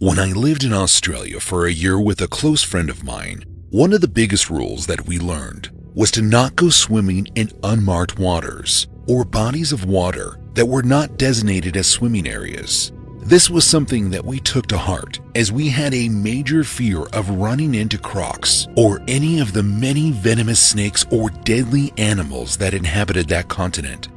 When I lived in Australia for a year with a close friend of mine, one of the biggest rules that we learned was to not go swimming in unmarked waters or bodies of water that were not designated as swimming areas. This was something that we took to heart as we had a major fear of running into crocs or any of the many venomous snakes or deadly animals that inhabited that continent.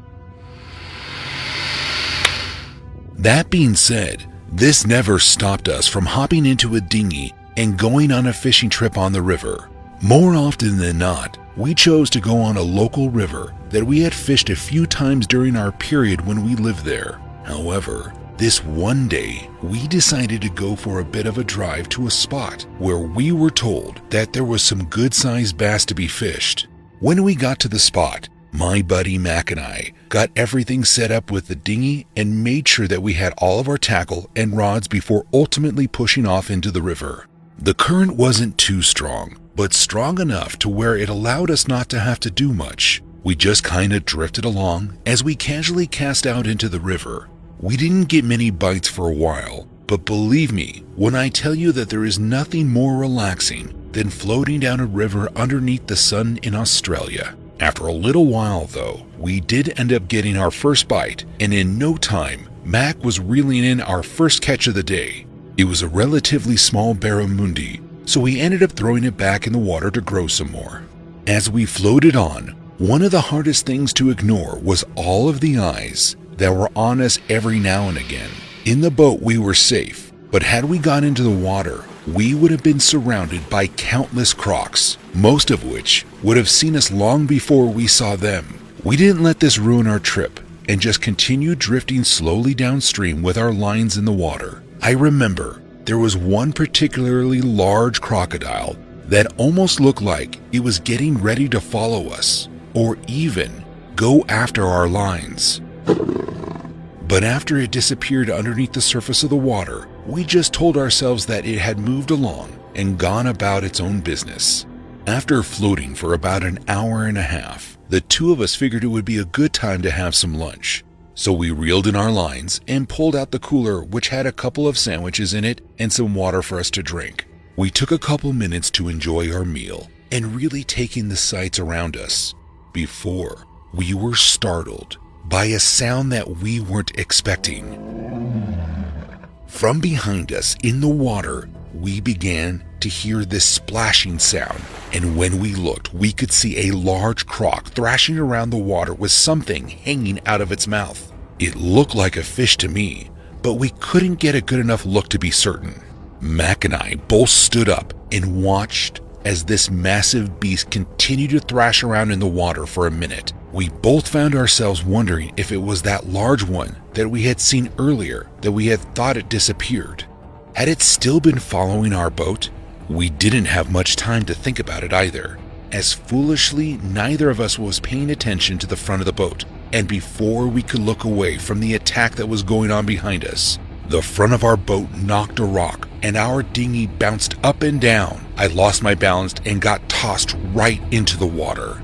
That being said, this never stopped us from hopping into a dinghy and going on a fishing trip on the river. More often than not, we chose to go on a local river that we had fished a few times during our period when we lived there. However, this one day, we decided to go for a bit of a drive to a spot where we were told that there was some good-sized bass to be fished. When we got to the spot, my buddy Mac and I got everything set up with the dinghy and made sure that we had all of our tackle and rods before ultimately pushing off into the river. The current wasn't too strong, but strong enough to where it allowed us not to have to do much. We just kinda drifted along as we casually cast out into the river. We didn't get many bites for a while, but believe me when I tell you that there is nothing more relaxing than floating down a river underneath the sun in Australia. After a little while though, we did end up getting our first bite, and in no time, Mac was reeling in our first catch of the day. It was a relatively small barramundi, so we ended up throwing it back in the water to grow some more. As we floated on, one of the hardest things to ignore was all of the eyes that were on us every now and again. In the boat we were safe, but had we gone into the water, we would have been surrounded by countless crocs, most of which would have seen us long before we saw them. We didn't let this ruin our trip and just continued drifting slowly downstream with our lines in the water. I remember there was one particularly large crocodile that almost looked like it was getting ready to follow us or even go after our lines. But after it disappeared underneath the surface of the water, we just told ourselves that it had moved along and gone about its own business. After floating for about an hour and a half, the two of us figured it would be a good time to have some lunch. So we reeled in our lines and pulled out the cooler, which had a couple of sandwiches in it and some water for us to drink. We took a couple minutes to enjoy our meal and really take in the sights around us before we were startled by a sound that we weren't expecting. From behind us in the water, we began to hear this splashing sound, and when we looked, we could see a large croc thrashing around the water with something hanging out of its mouth. It looked like a fish to me, but we couldn't get a good enough look to be certain. Mac and I both stood up and watched as this massive beast continued to thrash around in the water for a minute. We both found ourselves wondering if it was that large one that we had seen earlier that we had thought it disappeared. Had it still been following our boat? We didn't have much time to think about it either, as foolishly neither of us was paying attention to the front of the boat, and before we could look away from the attack that was going on behind us, the front of our boat knocked a rock and our dinghy bounced up and down. I lost my balance and got tossed right into the water.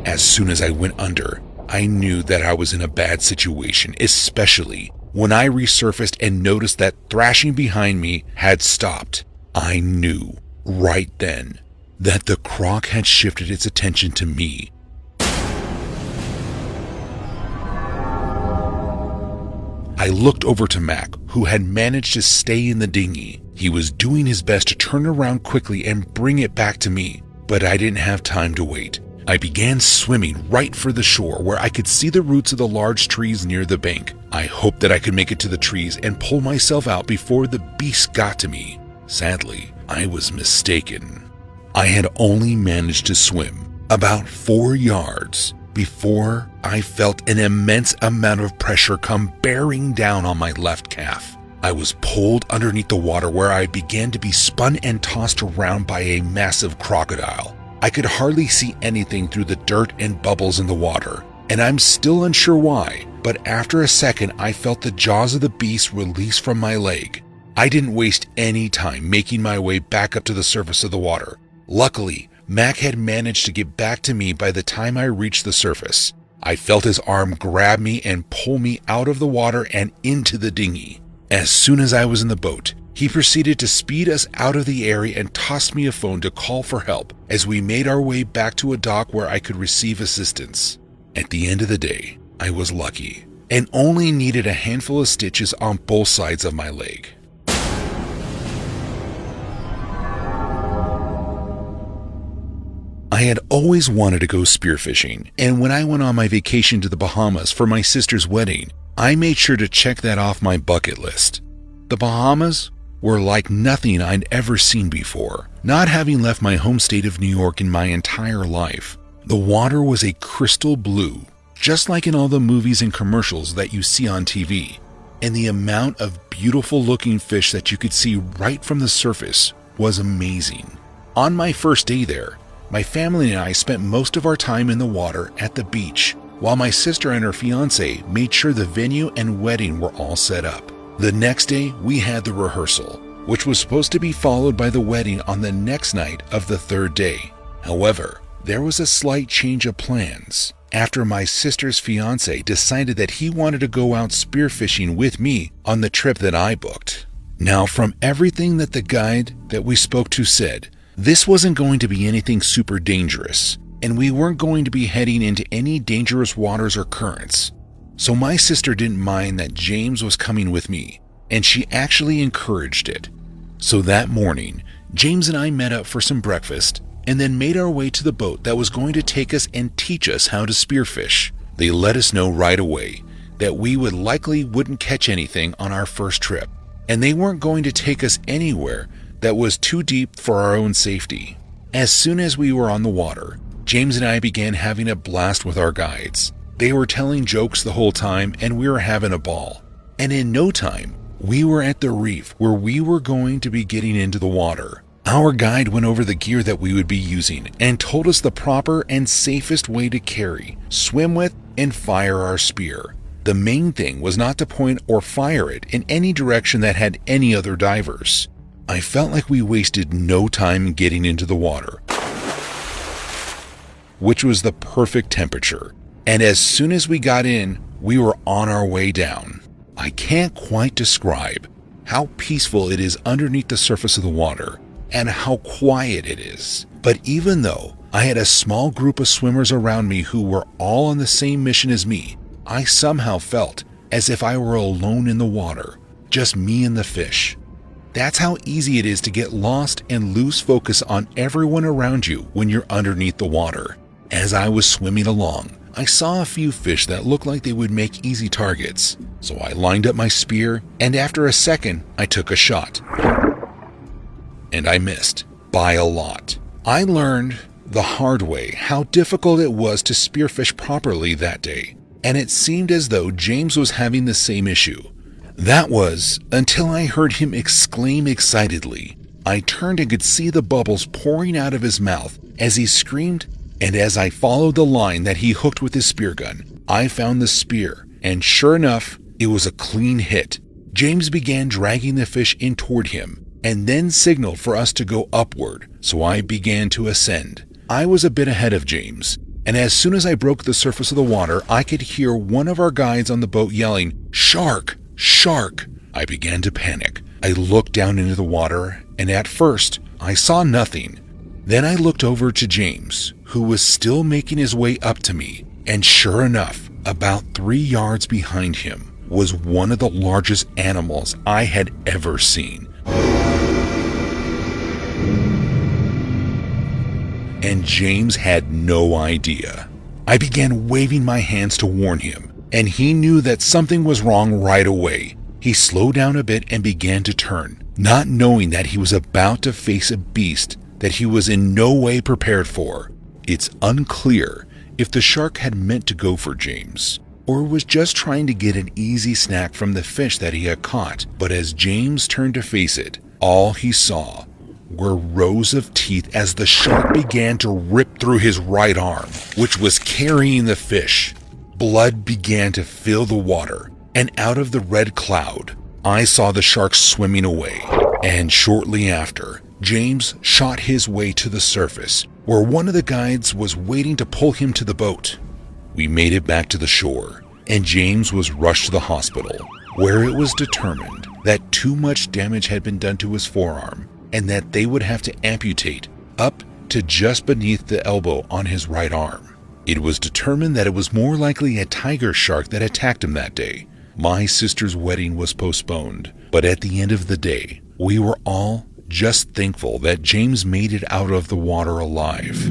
As soon as I went under, I knew that I was in a bad situation, especially when I resurfaced and noticed that thrashing behind me had stopped. I knew right then that the croc had shifted its attention to me. I looked over to Mac, who had managed to stay in the dinghy. He was doing his best to turn around quickly and bring it back to me, but I didn't have time to wait. I began swimming right for the shore where I could see the roots of the large trees near the bank. I hoped that I could make it to the trees and pull myself out before the beast got to me. Sadly, I was mistaken. I had only managed to swim about 4 yards before I felt an immense amount of pressure come bearing down on my left calf. I was pulled underneath the water where I began to be spun and tossed around by a massive crocodile. I could hardly see anything through the dirt and bubbles in the water, and I'm still unsure why, but after a second I felt the jaws of the beast release from my leg. I didn't waste any time making my way back up to the surface of the water. Luckily, Mac had managed to get back to me by the time I reached the surface. I felt his arm grab me and pull me out of the water and into the dinghy. As soon as I was in the boat, he proceeded to speed us out of the area and tossed me a phone to call for help as we made our way back to a dock where I could receive assistance. At the end of the day, I was lucky and only needed a handful of stitches on both sides of my leg. I had always wanted to go spearfishing, and when I went on my vacation to the Bahamas for my sister's wedding, I made sure to check that off my bucket list. The Bahamas were like nothing I'd ever seen before, not having left my home state of New York in my entire life. The water was a crystal blue, just like in all the movies and commercials that you see on TV, and the amount of beautiful looking fish that you could see right from the surface was amazing. On my first day there, my family and I spent most of our time in the water at the beach, while my sister and her fiance made sure the venue and wedding were all set up. The next day, we had the rehearsal, which was supposed to be followed by the wedding on the next night of the third day. However, there was a slight change of plans after my sister's fiance decided that he wanted to go out spearfishing with me on the trip that I booked. Now, from everything that the guide that we spoke to said, this wasn't going to be anything super dangerous, and we weren't going to be heading into any dangerous waters or currents. So my sister didn't mind that James was coming with me, and she actually encouraged it. So that morning, James and I met up for some breakfast and then made our way to the boat that was going to take us and teach us how to spearfish. They let us know right away that we wouldn't catch anything on our first trip, and they weren't going to take us anywhere that was too deep for our own safety. As soon as we were on the water, James and I began having a blast with our guides. They were telling jokes the whole time and we were having a ball. And in no time, we were at the reef where we were going to be getting into the water. Our guide went over the gear that we would be using and told us the proper and safest way to carry, swim with, and fire our spear. The main thing was not to point or fire it in any direction that had any other divers. I felt like we wasted no time getting into the water, which was the perfect temperature. And as soon as we got in, we were on our way down. I can't quite describe how peaceful it is underneath the surface of the water and how quiet it is. But even though I had a small group of swimmers around me who were all on the same mission as me, I somehow felt as if I were alone in the water, just me and the fish. That's how easy it is to get lost and lose focus on everyone around you when you're underneath the water. As I was swimming along, I saw a few fish that looked like they would make easy targets. So I lined up my spear, and after a second, I took a shot. And I missed, by a lot. I learned the hard way how difficult it was to spearfish properly that day, and it seemed as though James was having the same issue. That was until I heard him exclaim excitedly. I turned and could see the bubbles pouring out of his mouth as he screamed, and as I followed the line that he hooked with his spear gun, I found the spear, and sure enough, it was a clean hit. James began dragging the fish in toward him, and then signaled for us to go upward, so I began to ascend. I was a bit ahead of James, and as soon as I broke the surface of the water, I could hear one of our guides on the boat yelling, "Shark! Shark!" I began to panic. I looked down into the water, and at first, I saw nothing. Then I looked over to James, who was still making his way up to me, and sure enough, about 3 yards behind him was one of the largest animals I had ever seen. And James had no idea. I began waving my hands to warn him, and he knew that something was wrong right away. He slowed down a bit and began to turn, not knowing that he was about to face a beast that he was in no way prepared for. It's unclear if the shark had meant to go for James, or was just trying to get an easy snack from the fish that he had caught. But as James turned to face it, all he saw were rows of teeth as the shark began to rip through his right arm, which was carrying the fish. Blood began to fill the water, and out of the red cloud, I saw the shark swimming away. And shortly after, James shot his way to the surface, where one of the guides was waiting to pull him to the boat. We made it back to the shore, and James was rushed to the hospital, where it was determined that too much damage had been done to his forearm and that they would have to amputate up to just beneath the elbow on his right arm. It was determined that it was more likely a tiger shark that attacked him that day. My sister's wedding was postponed, but at the end of the day, we were all just thankful that James made it out of the water alive.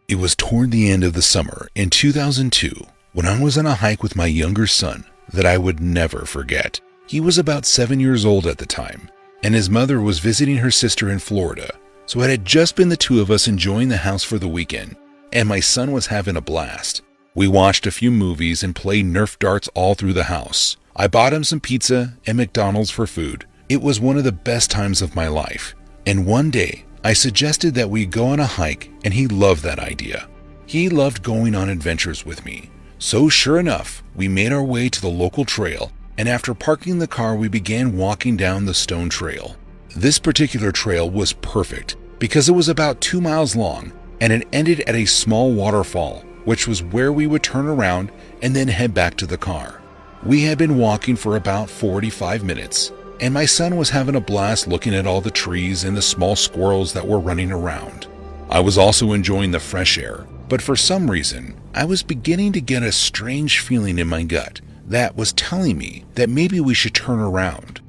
It was toward the end of the summer in 2002 when I was on a hike with my younger son that I would never forget. He was about 7 years old at the time, and his mother was visiting her sister in Florida, so it had just been the two of us enjoying the house for the weekend, and my son was having a blast. We watched a few movies and played Nerf darts all through the house. I bought him some pizza and McDonald's for food. It was one of the best times of my life, and one day I suggested that we go on a hike, and he loved that idea. He loved going on adventures with me. So sure enough, we made our way to the local trail, and after parking the car, we began walking down the stone trail. This particular trail was perfect because it was about 2 miles long, and it ended at a small waterfall, which was where we would turn around and then head back to the car. We had been walking for about 45 minutes, and my son was having a blast looking at all the trees and the small squirrels that were running around. I was also enjoying the fresh air, but for some reason, I was beginning to get a strange feeling in my gut that was telling me that maybe we should turn around.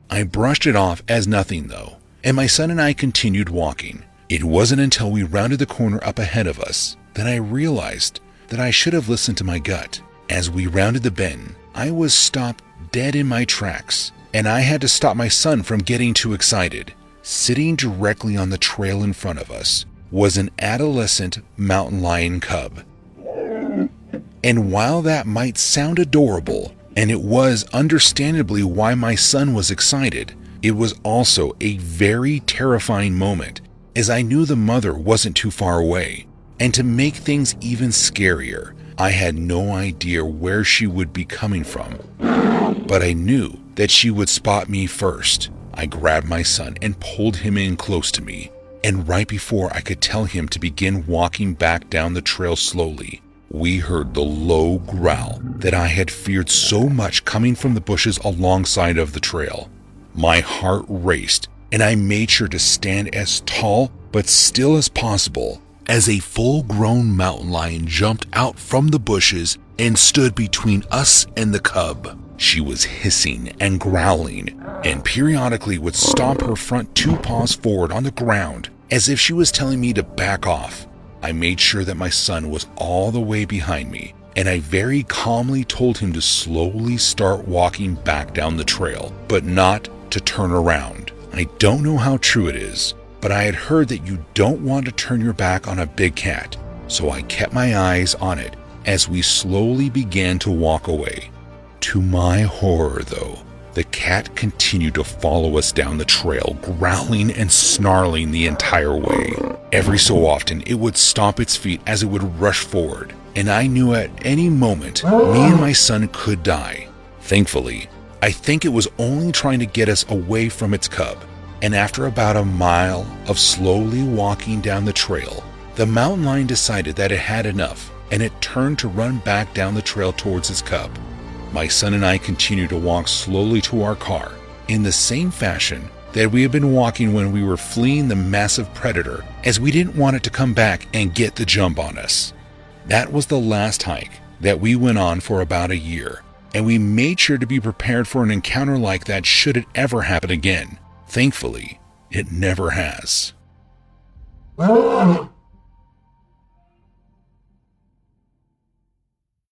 I brushed it off as nothing though, and my son and I continued walking. It wasn't until we rounded the corner up ahead of us that I realized that I should have listened to my gut. As we rounded the bend, I was stopped dead in my tracks, and I had to stop my son from getting too excited. Sitting directly on the trail in front of us was an adolescent mountain lion cub. And while that might sound adorable, and it was understandably why my son was excited, it was also a very terrifying moment, as I knew the mother wasn't too far away. And to make things even scarier, I had no idea where she would be coming from, but I knew that she would spot me first. I grabbed my son and pulled him in close to me, and right before I could tell him to begin walking back down the trail slowly, we heard the low growl that I had feared so much coming from the bushes alongside of the trail. My heart raced, and I made sure to stand as tall but still as possible as a full-grown mountain lion jumped out from the bushes and stood between us and the cub. She was hissing and growling, and periodically would stomp her front 2 paws forward on the ground as if she was telling me to back off. I made sure that my son was all the way behind me, and I very calmly told him to slowly start walking back down the trail, but not to turn around. I don't know how true it is, but I had heard that you don't want to turn your back on a big cat, so I kept my eyes on it as we slowly began to walk away. To my horror, though, the cat continued to follow us down the trail, growling and snarling the entire way. Every so often, it would stomp its feet as it would rush forward, and I knew at any moment me and my son could die. Thankfully, I think it was only trying to get us away from its cub, and after about a mile of slowly walking down the trail, the mountain lion decided that it had enough, and it turned to run back down the trail towards its cub. My son and I continued to walk slowly to our car, in the same fashion that we had been walking when we were fleeing the massive predator, as we didn't want it to come back and get the jump on us. That was the last hike that we went on for about a year, and we made sure to be prepared for an encounter like that should it ever happen again. Thankfully, it never has.